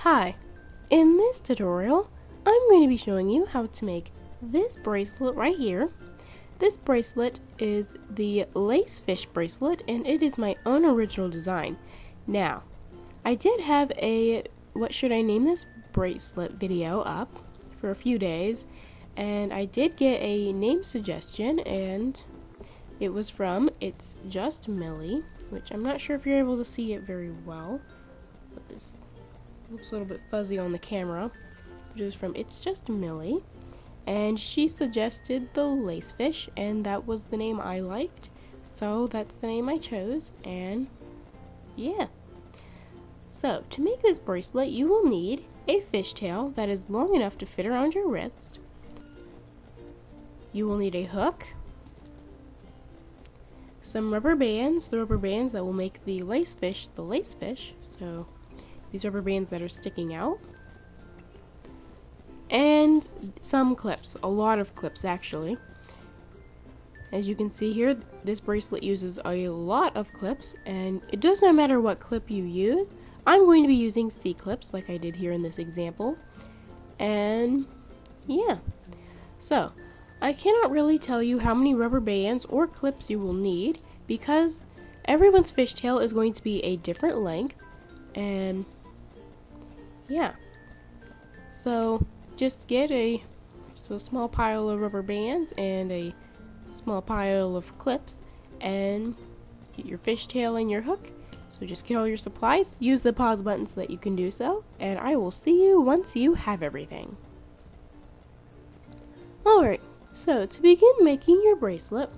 Hi, in this tutorial I'm going to be showing you how to make this bracelet right here. This bracelet is the lace fish bracelet and it is my own original design. Now, I did have a what should I name this bracelet video up for a few days, and I did get a name suggestion, and it was from It's Just Millie, which I'm not sure if you're able to see it very well, but this looks a little bit fuzzy on the camera. It was from It's Just Millie, and she suggested the lace fish, and that was the name I liked, so that's the name I chose, and yeah. So, to make this bracelet, you will need a fishtail that is long enough to fit around your wrist. You will need a hook, some rubber bands, the rubber bands that will make the lace fish, so these rubber bands that are sticking out, and some clips, a lot of clips actually. As you can see here, this bracelet uses a lot of clips, and it does not matter what clip you use. I'm going to be using C-clips like I did here in this example, and yeah. So, I cannot really tell you how many rubber bands or clips you will need because everyone's fishtail is going to be a different length, and yeah. So, just get a small pile of rubber bands and a small pile of clips, and get your fishtail and your hook. So just get all your supplies, use the pause button so that you can do so, and I will see you once you have everything. Alright, so to begin making your bracelet,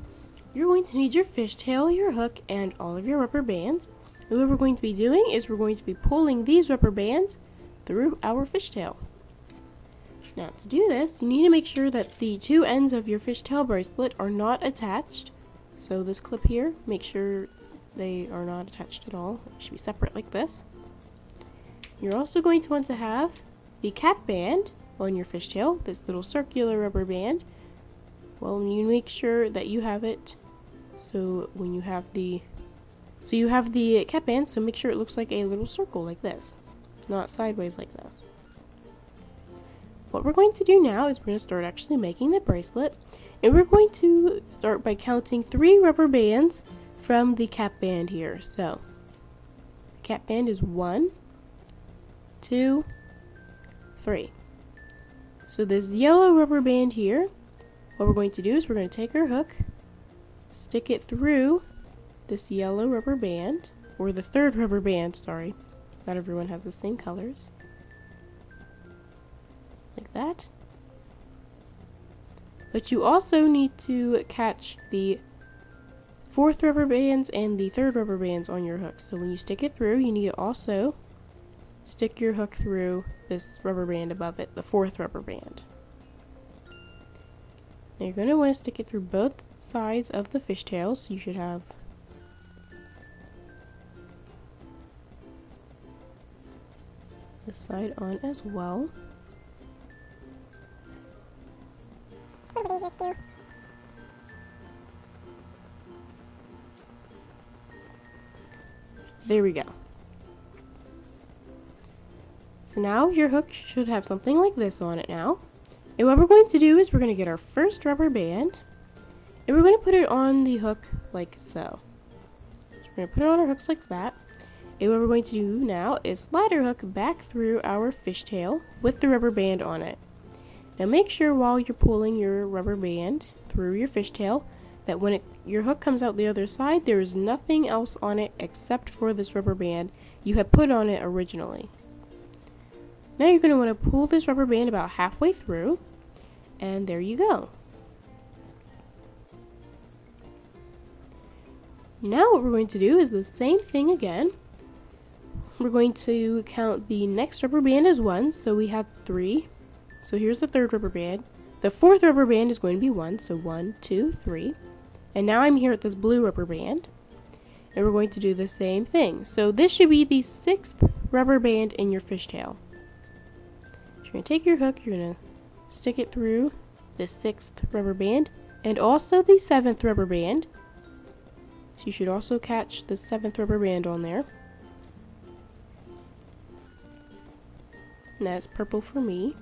you're going to need your fishtail, your hook, and all of your rubber bands. And what we're going to be doing is we're going to be pulling these rubber bands through our fishtail. Now to do this, you need to make sure that the two ends of your fishtail bracelet are not attached. So this clip here, make sure they are not attached at all. It should be separate like this. You're also going to want to have the cap band on your fishtail, this little circular rubber band. Well, you make sure that you have it so when you have the cap band, so make sure it looks like a little circle like this, not sideways like this. What we're going to do now is we're going to start actually making the bracelet, and we're going to start by counting 3 rubber bands from the cap band here. So, the cap band is 1, 2, 3. So this yellow rubber band here, what we're going to do is we're going to take our hook, stick it through this yellow rubber band, or the third rubber band, sorry. Not everyone has the same colors. Like that. But you also need to catch the 4th rubber bands and the 3rd rubber bands on your hook. So when you stick it through, you need to also stick your hook through this rubber band above it, the 4th rubber band. Now you're going to want to stick it through both sides of the fishtail, so you should have this side on as well. It's a little bit easier to do. There we go. So now your hook should have something like this on it now. And what we're going to do is we're going to get our first rubber band, and we're going to put it on the hook like so. So we're going to put it on our hooks like that. And what we're going to do now is slide our hook back through our fishtail with the rubber band on it. Now make sure while you're pulling your rubber band through your fishtail that when your hook comes out the other side, there is nothing else on it except for this rubber band you had put on it originally. Now you're going to want to pull this rubber band about halfway through, and there you go. Now what we're going to do is the same thing again. We're going to count the next rubber band as 1, so we have 3. So here's the 3rd rubber band. The 4th rubber band is going to be 1, so 1, 2, 3. And now I'm here at this blue rubber band, and we're going to do the same thing. So this should be the 6th rubber band in your fishtail. You're going to take your hook, you're going to stick it through the 6th rubber band, and also the 7th rubber band. So you should also catch the 7th rubber band on there. and that's purple for me.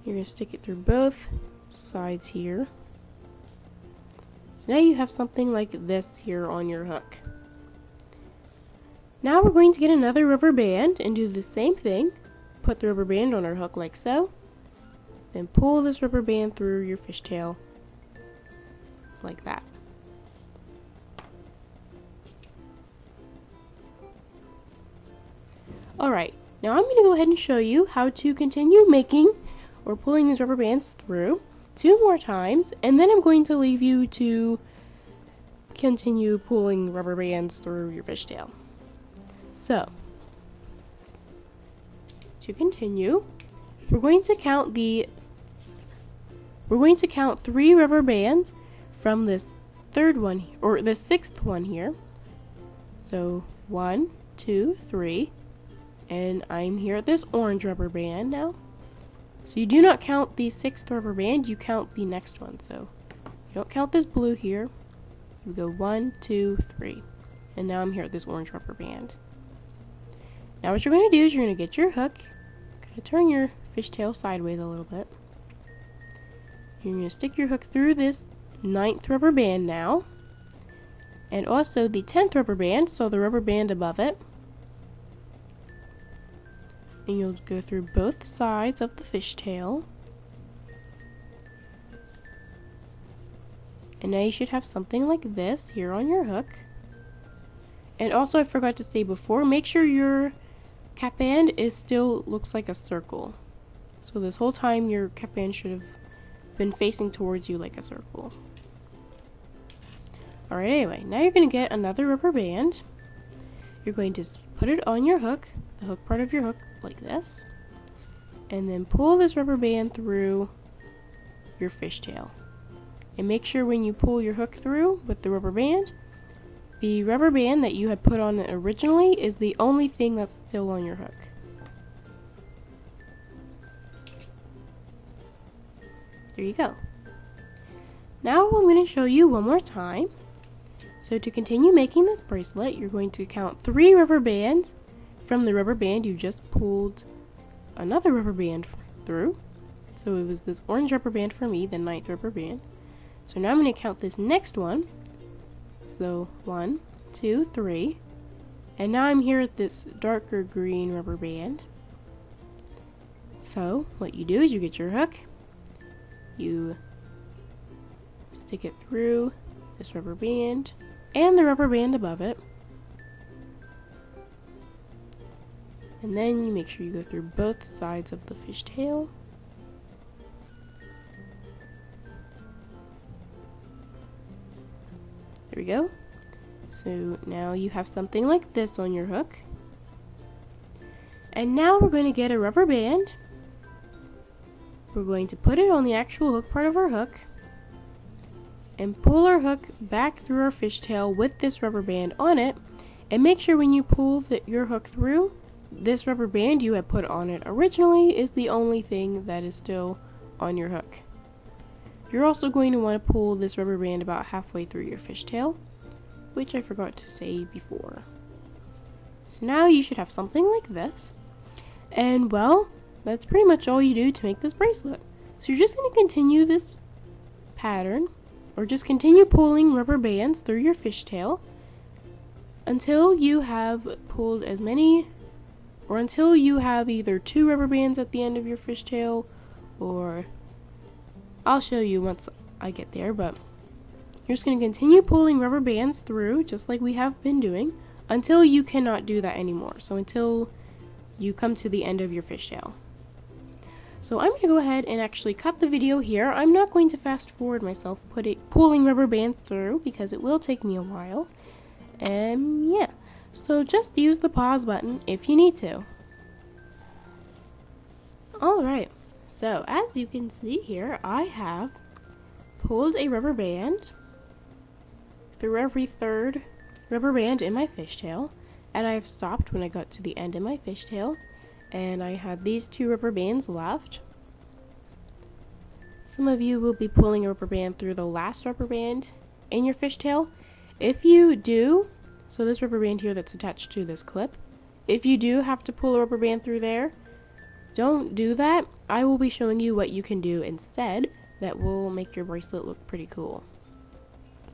You're going to stick it through both sides here. So now you have something like this here on your hook. Now we're going to get another rubber band and do the same thing. Put the rubber band on our hook like so. Then pull this rubber band through your fishtail like that. Alright, now I'm going to go ahead and show you how to continue making or pulling these rubber bands through 2 more times, and then I'm going to leave you to continue pulling rubber bands through your fishtail. So, to continue, we're going to count 3 rubber bands from this third one, or the 6th one here. So 1, 2, 3, and I'm here at this orange rubber band now. So you do not count the 6th rubber band, you count the next one. So you don't count this blue here. You go 1, 2, 3, and now I'm here at this orange rubber band. Now what you're going to do is you're going to get your hook, kind of turn your fishtail sideways a little bit. You're going to stick your hook through this 9th rubber band now, and also the 10th rubber band, so the rubber band above it. And you'll go through both sides of the fishtail. And now you should have something like this here on your hook. And also, I forgot to say before, make sure your cap band still looks like a circle. So this whole time your cap band should have been facing towards you like a circle. Alright, anyway, now you're going to get another rubber band. You're going to put it on your hook, the hook part of your hook, like this. And then pull this rubber band through your fishtail. And make sure when you pull your hook through with the rubber band that you had put on it originally is the only thing that's still on your hook. There you go. Now I'm going to show you one more time. So to continue making this bracelet, you're going to count 3 rubber bands from the rubber band you just pulled another rubber band through. So it was this orange rubber band for me, the 9th rubber band. So now I'm going to count this next one. So 1, 2, 3. And now I'm here at this darker green rubber band. So what you do is you get your hook, you stick it through this rubber band and the rubber band above it. And then you make sure you go through both sides of the fishtail. There we go. So now you have something like this on your hook. And now we're going to get a rubber band. We're going to put it on the actual hook part of our hook and pull our hook back through our fishtail with this rubber band on it. And make sure when you pull your hook through, this rubber band you had put on it originally is the only thing that is still on your hook. You're also going to want to pull this rubber band about halfway through your fishtail, which I forgot to say before. So now you should have something like this. And well, that's pretty much all you do to make this bracelet. So you're just going to continue this pattern, or just continue pulling rubber bands through your fishtail until you have pulled as many, or until you have either 2 rubber bands at the end of your fishtail, or I'll show you once I get there, but you're just going to continue pulling rubber bands through just like we have been doing until you cannot do that anymore. So until you come to the end of your fishtail. So I'm going to go ahead and actually cut the video here. I'm not going to fast forward myself pulling rubber bands through because it will take me a while. And yeah, so just use the pause button if you need to. Alright, so as you can see here, I have pulled a rubber band through every 3rd rubber band in my fishtail, and I've stopped when I got to the end of my fishtail, and I had these 2 rubber bands left. Some of you will be pulling a rubber band through the last rubber band in your fishtail. If you do, so this rubber band here that's attached to this clip, if you do have to pull a rubber band through there, don't do that. I will be showing you what you can do instead that will make your bracelet look pretty cool.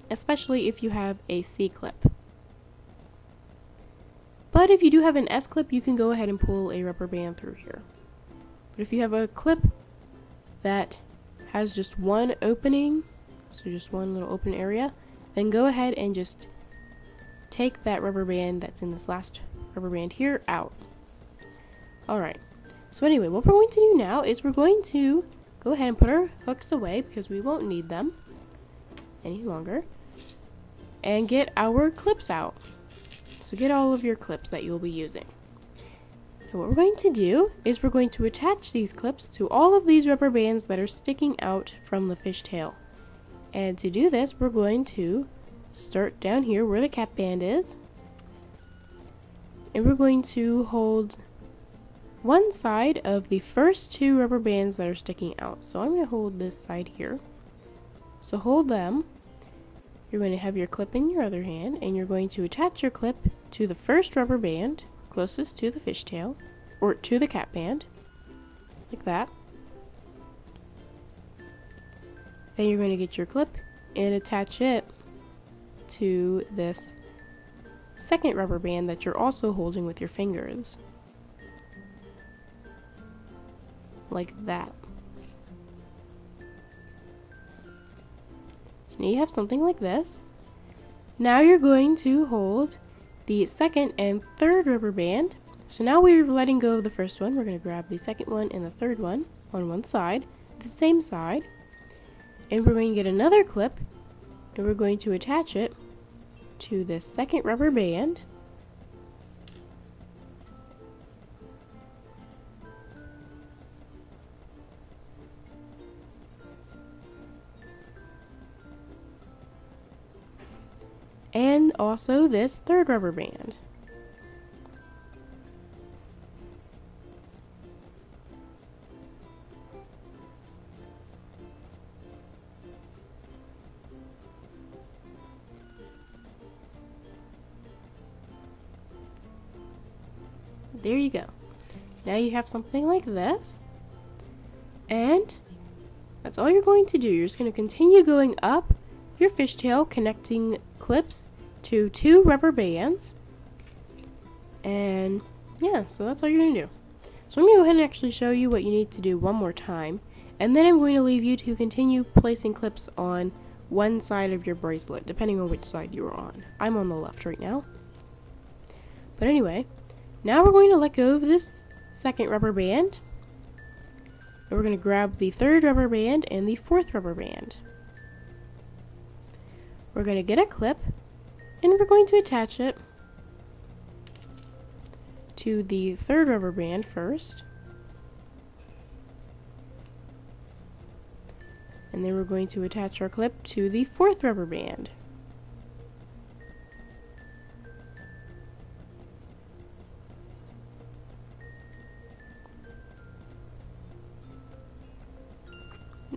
Especially if you have a C-clip. But if you do have an S-clip, you can go ahead and pull a rubber band through here. But if you have a clip that has just one opening, so just one little open area, then go ahead and just take that rubber band that's in this last rubber band here out. Alright, so anyway, what we're going to do now is we're going to go ahead and put our hooks away because we won't need them any longer, and get our clips out. So get all of your clips that you'll be using. So what we're going to do is we're going to attach these clips to all of these rubber bands that are sticking out from the fishtail. And to do this, we're going to start down here where the cap band is, and we're going to hold one side of the first two rubber bands that are sticking out. So I'm going to hold this side here. So hold them. You're going to have your clip in your other hand, and you're going to attach your clip to the first rubber band closest to the fishtail, or to the cap band, like that. Then you're going to get your clip and attach it to this second rubber band that you're also holding with your fingers, like that. So now you have something like this. Now you're going to hold the second and third rubber band. So now we're letting go of the first one. We're going to grab the second one and the third one on one side, the same side, and we're going to get another clip, and we're going to attach it to this second rubber band. And also this third rubber band. There you go. Now you have something like this, and that's all you're going to do. You're just going to continue going up your fishtail, connecting clips to two rubber bands, and yeah, so that's all you're going to do. So I'm going to go ahead and actually show you what you need to do one more time, and then I'm going to leave you to continue placing clips on one side of your bracelet, depending on which side you're on. I'm on the left right now. But anyway, now we're going to let go of this second rubber band, and we're going to grab the third rubber band and the fourth rubber band. We're going to get a clip, and we're going to attach it to the third rubber band first, and then we're going to attach our clip to the fourth rubber band.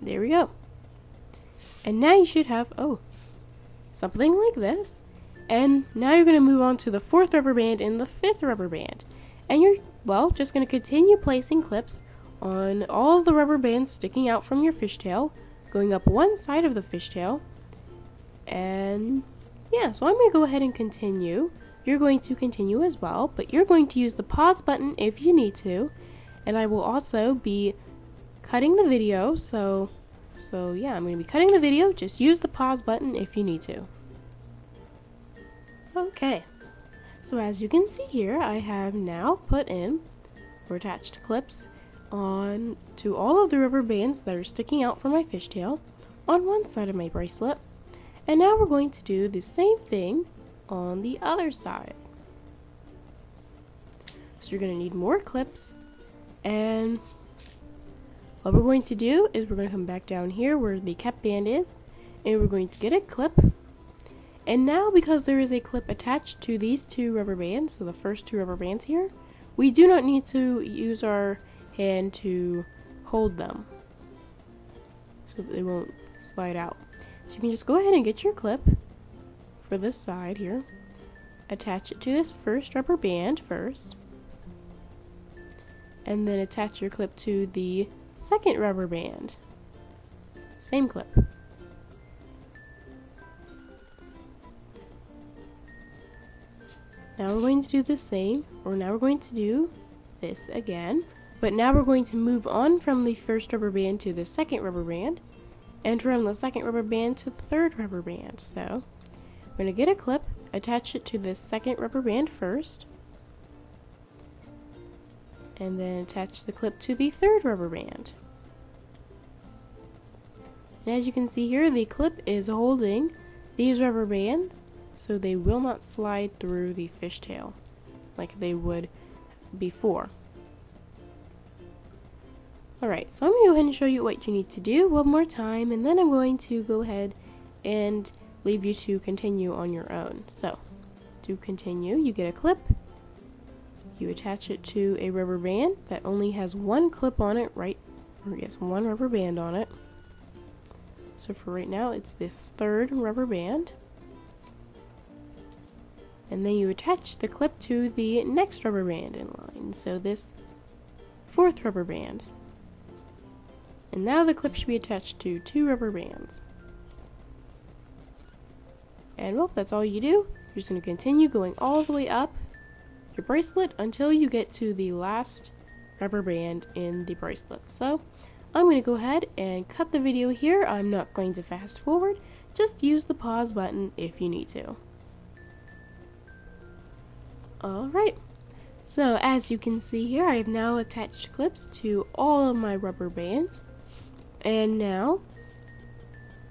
There we go. And now you should have, something like this. And now you're going to move on to the fourth rubber band and the fifth rubber band. And you're, well, just going to continue placing clips on all of the rubber bands sticking out from your fishtail, going up one side of the fishtail. And yeah, so I'm going to go ahead and continue. You're going to continue as well, but you're going to use the pause button if you need to. And I will also be cutting the video, so yeah, I'm going to be cutting the video. Just use the pause button if you need to. Okay, so as you can see here, I have now put in or attached clips on to all of the rubber bands that are sticking out from my fishtail on one side of my bracelet. And now we're going to do the same thing on the other side. So you're going to need more clips, and what we're going to do is we're going to come back down here where the cap band is, and we're going to get a clip. And now, because there is a clip attached to these two rubber bands, so the first two rubber bands here, we do not need to use our hand to hold them, so that they won't slide out. So you can just go ahead and get your clip for this side here, attach it to this first rubber band first, and then attach your clip to the second rubber band. Same clip. Now we're going to do the same, or now we're going to do this again, but now we're going to move on from the first rubber band to the second rubber band, and from the second rubber band to the third rubber band. So we're going to get a clip, attach it to the second rubber band first, and then attach the clip to the third rubber band. And as you can see here, the clip is holding these rubber bands, so they will not slide through the fishtail like they would before. Alright, so I'm going to go ahead and show you what you need to do one more time, and then I'm going to go ahead and leave you to continue on your own. So, to continue, you get a clip, you attach it to a rubber band that only has one clip on it, one rubber band on it. So for right now, it's this third rubber band. And then you attach the clip to the next rubber band in line, so this fourth rubber band. And now the clip should be attached to 2 rubber bands. And well, that's all you do. You're just going to continue going all the way up your bracelet until you get to the last rubber band in the bracelet. So I'm going to go ahead and cut the video here. I'm not going to fast forward. Just use the pause button if you need to. Alright, so as you can see here, I have now attached clips to all of my rubber bands, and now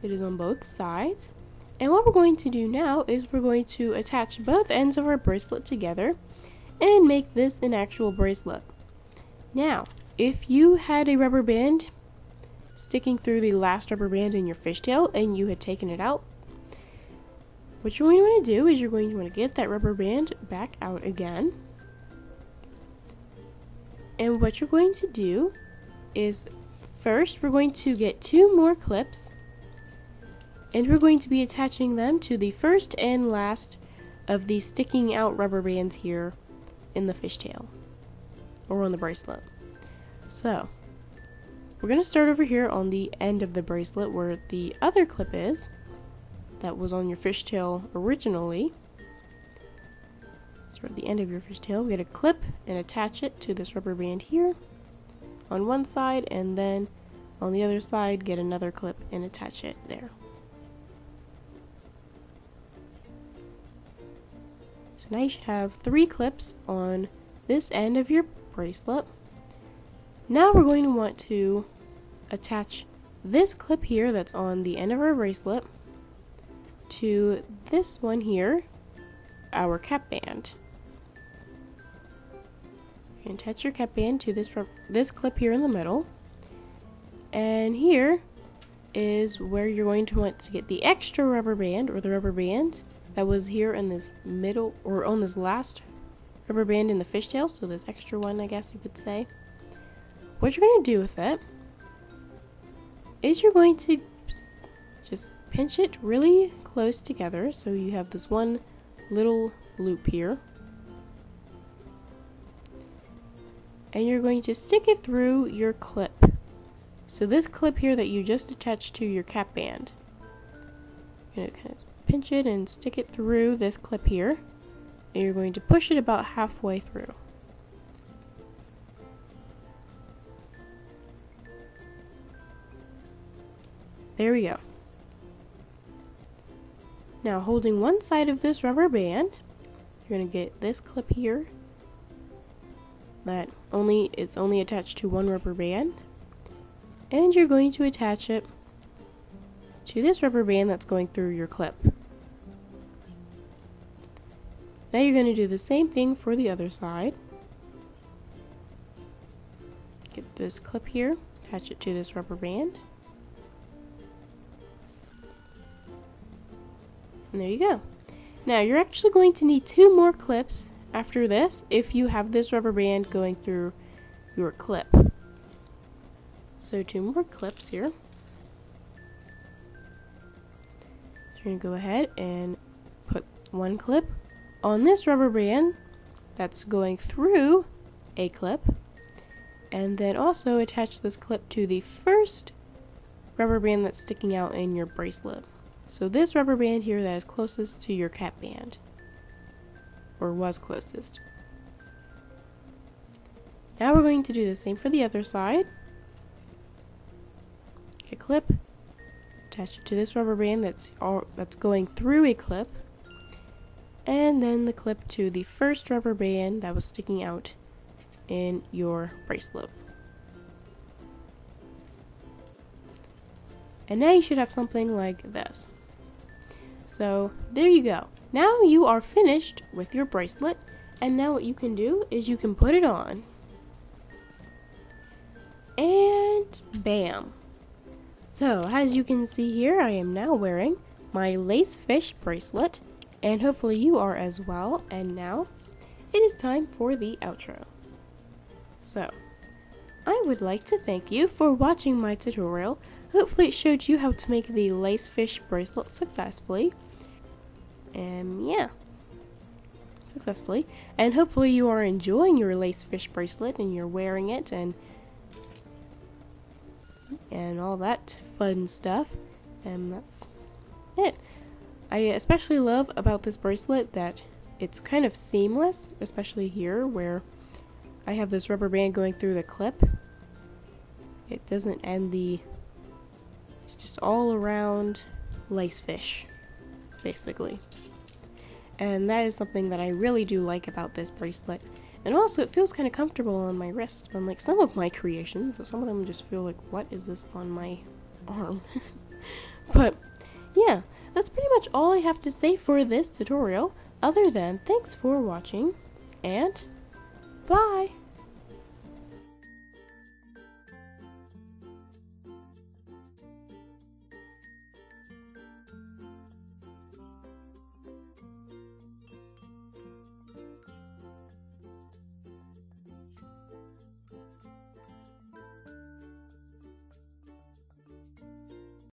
it is on both sides. And what we're going to do now is we're going to attach both ends of our bracelet together and make this an actual bracelet. Now, if you had a rubber band sticking through the last rubber band in your fishtail and you had taken it out, what you're going to want to do is you're going to want to get that rubber band back out again. And what you're going to do is first we're going to get 2 more clips, and we're going to be attaching them to the first and last of these sticking out rubber bands here in the fishtail, or on the bracelet. So we're going to start over here on the end of the bracelet where the other clip is that was on your fishtail originally. So at the end of your fishtail, we get a clip and attach it to this rubber band here on one side, and then on the other side get another clip and attach it there. So now you should have 3 clips on this end of your bracelet. Now we're going to want to attach this clip here that's on the end of our bracelet to this one here, our cap band. And attach your cap band to this clip here in the middle. And here is where you're going to want to get the extra rubber band, or the rubber band that was here in this middle, or on this last rubber band in the fishtail, so this extra one, I guess you could say. What you're going to do with it is you're going to just pinch it really close together, so you have this one little loop here, and you're going to stick it through your clip. So this clip here that you just attached to your cap band, you're going to kind of pinch it and stick it through this clip here, and you're going to push it about halfway through. There we go. Now, holding one side of this rubber band, you're going to get this clip here that is only attached to one rubber band, and you're going to attach it to this rubber band that's going through your clip. Now you're going to do the same thing for the other side. Get this clip here, attach it to this rubber band. And there you go. Now you're actually going to need 2 more clips after this if you have this rubber band going through your clip. So 2 more clips here. So you're going to go ahead and put one clip on this rubber band that's going through a clip, and then also attach this clip to the first rubber band that's sticking out in your bracelet. So this rubber band here that is closest to your cap band, or was closest. Now we're going to do the same for the other side. Take a clip, attach it to this rubber band that's going through a clip, and then the clip to the first rubber band that was sticking out in your bracelet. And now you should have something like this. So there you go. Now you are finished with your bracelet, and now what you can do is you can put it on. And bam! So as you can see here, I am now wearing my lace fish bracelet, and hopefully you are as well. And now it is time for the outro. So I would like to thank you for watching my tutorial. Hopefully it showed you how to make the lace fish bracelet successfully. Yeah, successfully. And hopefully you are enjoying your lace fish bracelet and you're wearing it and all that fun stuff. And that's it. I especially love about this bracelet that it's kind of seamless, especially here where I have this rubber band going through the clip. It doesn't end it's just all around lace fish, basically. And that is something that I really do like about this bracelet. And also it feels kind of comfortable on my wrist, unlike some of my creations. So some of them just feel like, what is this on my arm? But yeah, that's pretty much all I have to say for this tutorial, other than thanks for watching, and bye!